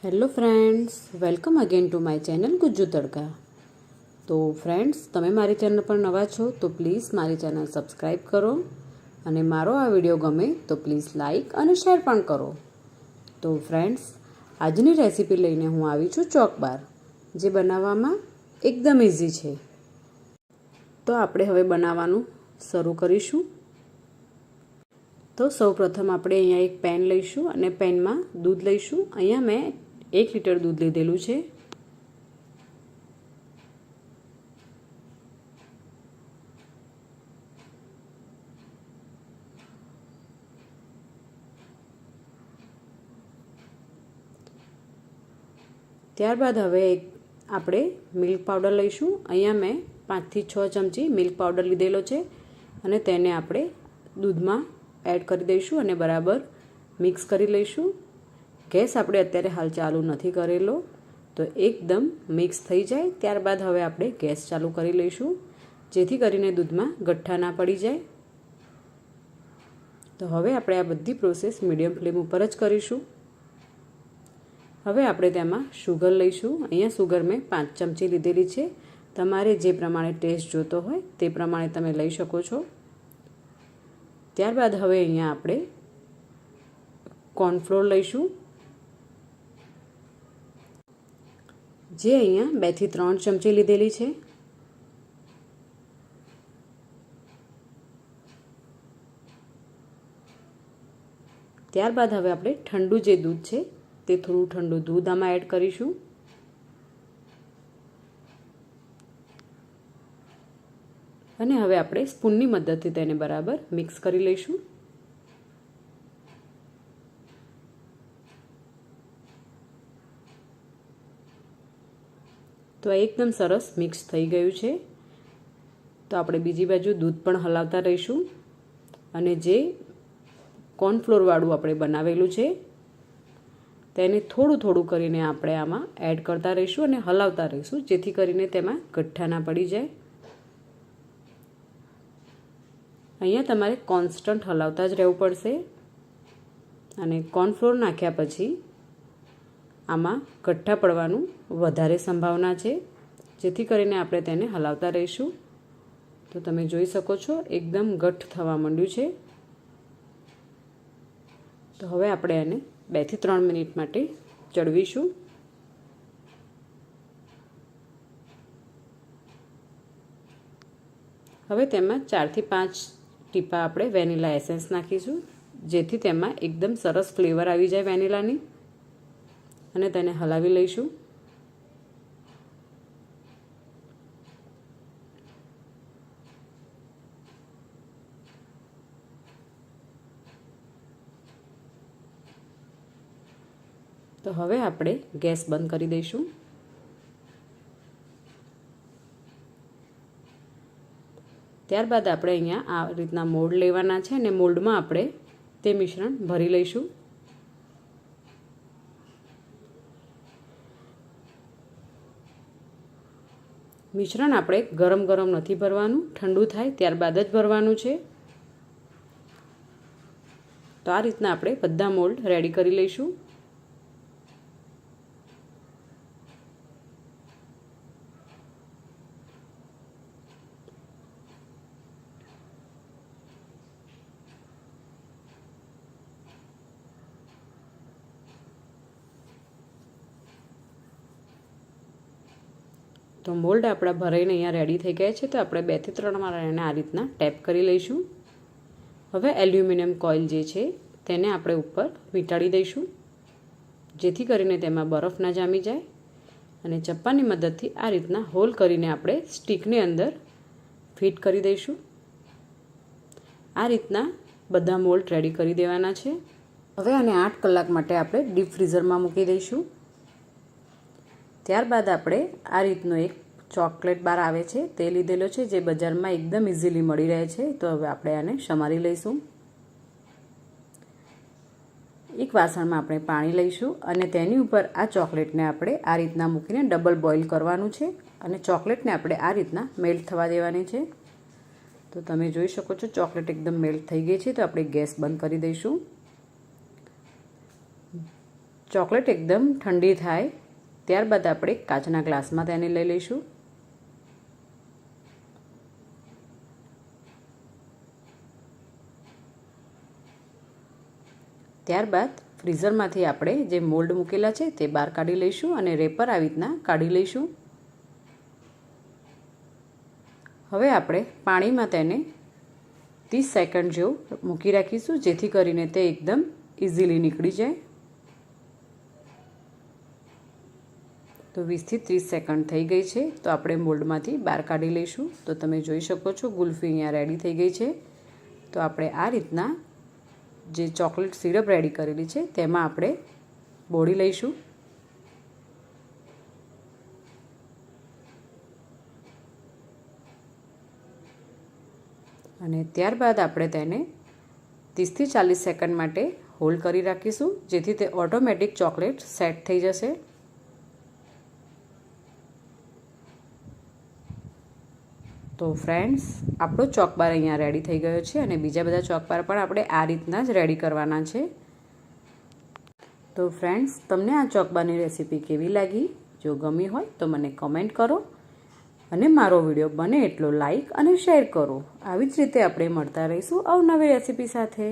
Hello friends, welcome again to my channel Gujju તડકા. તો friends, તમે મારી ચેનલ પર નવા છો તો પ્લીઝ મારી ચેનલ સબસ્ક્રાઈબ કરો અને મારો આ વિડીયો ગમે તો પ્લીઝ લાઈક અને શેર પણ કરો. તો ફ્રેન્ડ્સ, આજની રેસીપી લઈને હું આવી છું ચોકબાર, જે બનાવવામાં એકદમ ઇઝી છે. તો આપણે હવે બનાવવાનું શરૂ કરીશું. તો સૌપ્રથમ આપણે અહીંયા એક પેન લઈશું અને પેનમાં દૂધ લઈશું. અહીંયા મેં 1 લીટર દૂધ લીધેલું છે. ત્યારબાદ હવે આપણે મિલ્ક પાવડર લઈશું. અહીંયા મેં 5 થી 6 ચમચી મિલ્ક પાવડર લીધેલો છે અને તેને આપણે દૂધમાં એડ કરી દઈશું અને બરાબર મિક્સ કરી લઈશું. ગેસ આપણે અત્યારે હાલ ચાલુ નથી કરેલો, તો એકદમ મિક્સ થઈ જાય ત્યારબાદ હવે આપણે ગેસ ચાલુ કરી લઈશું, જેથી કરીને દૂધમાં ગઠ્ઠા ના પડી જાય. તો હવે આપણે આ બધી પ્રોસેસ મીડિયમ ફ્લેમ ઉપર જ કરીશું. હવે આપણે તેમાં શુગર લઈશું. અહીંયા શુગર મેં 5 ચમચી લીધેલી છે. તમારે જે પ્રમાણે ટેસ્ટ જોતો હોય તે પ્રમાણે તમે લઈ શકો છો. ત્યારબાદ હવે અહીંયા આપણે કોર્નફ્લોર લઈશું, જે અહીંયા 2 થી 3 ચમચી લીધેલી છે. ત્યારબાદ હવે આપણે ઠંડુ જે દૂધ છે તે થોડું ઠંડુ દૂધ આમાં એડ કરીશું. અને હવે આપણે સ્પૂનની મદદથી તેને બરાબર મિક્સ કરી લઈશું. તો આ એકદમ સરસ મિક્સ થઈ ગયું છે. તો આપણે બીજી બાજુ દૂધ પણ હલાવતા રહીશું અને જે કોર્નફ્લોરવાળું આપણે બનાવેલું છે તેને થોડું થોડું કરીને આપણે આમાં એડ કરતા રહીશું અને હલાવતા રહીશું, જેથી કરીને તેમાં ગઠ્ઠા ના પડી જાય. અહીંયા તમારે કોન્સ્ટન્ટ હલાવતા જ રહેવું પડશે. અને કોર્નફ્લોર નાખ્યા પછી આમાં ગઠ્ઠા પડવાનું વધારે સંભાવના છે, જેથી કરીને આપણે તેને હલાવતા રહીશું. તો તમે જોઈ શકો છો એકદમ ઘટ્ટ થવા માંડ્યું છે. તો હવે આપણે એને 2 થી 3 મિનિટ માટે ચડવીશું. હવે તેમાં 4 થી 5 ટીપા આપણે વેનીલા એસેન્સ નાખીશું, જેથી તેમાં એકદમ સરસ ફ્લેવર આવી જાય વેનીલાની. અને તેને હલાવી લઈશું. તો હવે આપણે ગેસ બંધ કરી દઈશું. ત્યારબાદ આપણે અહીંયા આ રીતના મોલ્ડ લેવાના છે અને મોલ્ડમાં આપણે તે મિશ્રણ ભરી લઈશું. મિશ્રણ આપણે ગરમ ગરમ નથી ભરવાનું, ઠંડુ થાય ત્યારબાદ જ ભરવાનું છે. તો આ રીતના આપણે બધા મોલ્ડ રેડી કરી લઈશું. તો મોલ્ડ આપણા ભરાઈને અહીંયા રેડી થઈ ગયા છે. તો આપણે 2 થી 3 વાર એને આ રીતના ટેપ કરી લઈશું. હવે એલ્યુમિનિયમ કોઇલ જે છે તેને આપણે ઉપર વીંટાળી દઈશું, જેથી કરીને તેમાં બરફ ના જામી જાય. અને ચપ્પાની મદદથી આ રીતના હોલ કરીને આપણે સ્ટીકની અંદર ફિટ કરી દઈશું. આ રીતના બધા મોલ્ડ રેડી કરી દેવાના છે. હવે આને 8 કલાક માટે આપણે ડીપ ફ્રીઝરમાં મૂકી દઈશું. ત્યારબાદ આપણે આ રીતનો એક ચોકલેટ બાર આવે છે તે લીધેલો છે, જે બજારમાં એકદમ ઇઝીલી મળી રહે છે. તો હવે આપણે આને સમારી લઈશું. એક વાસણમાં આપણે પાણી લઈશું અને તેની ઉપર આ ચોકલેટને આપણે આ રીતના મૂકીને ડબલ બોઇલ કરવાનું છે અને ચોકલેટને આપણે આ રીતના મેલ્ટ થવા દેવાની છે. તો તમે જોઈ શકો છો ચોકલેટ એકદમ મેલ્ટ થઈ ગઈ છે. તો આપણે ગેસ બંધ કરી દઈશું. ચોકલેટ એકદમ ઠંડી થાય ત્યારબાદ આપણે કાચના ગ્લાસમાં તેને લઈ લઈશું. ત્યારબાદ ફ્રીઝરમાંથી આપણે જે મોલ્ડ મૂકેલા છે તે બહાર કાઢી લઈશું અને રેપર આવી રીતના કાઢી લઈશું. હવે આપણે પાણીમાં તેને 30 સેકન્ડ જેવું મૂકી રાખીશું, જેથી કરીને તે એકદમ ઇઝીલી નીકળી જાય. તો 20 થી 30 સેકન્ડ થઈ ગઈ છે, તો આપણે મોલ્ડમાંથી બહાર કાઢી લઈશું. તો તમે જોઈ શકો છો ગુલ્ફી અહીંયા રેડી થઈ ગઈ છે. તો આપણે આ રીતના જે ચોકલેટ સિરપ રેડી કરેલી છે તેમાં આપણે બોળી લઈશું. અને ત્યારબાદ આપણે તેને 30 થી 40 સેકન્ડ માટે હોલ્ડ કરી રાખીશું, જેથી તે ઓટોમેટિક ચોકલેટ સેટ થઈ જશે. તો ફ્રેન્ડ્સ, આપણો ચોકબાર અહીંયા રેડી થઈ ગયો છે અને બીજા બધા ચોકબાર પણ આપણે આ રીતના જ રેડી કરવાના છે. તો ફ્રેન્ડ્સ, તમને આ ચોકબારની રેસીપી કેવી લાગી? જો ગમી હોય તો મને કમેન્ટ કરો અને મારો વિડીયો બને એટલો લાઈક અને શેર કરો. આવી જ રીતે આપણે મળતા રહીશું અવનવી રેસીપી સાથે.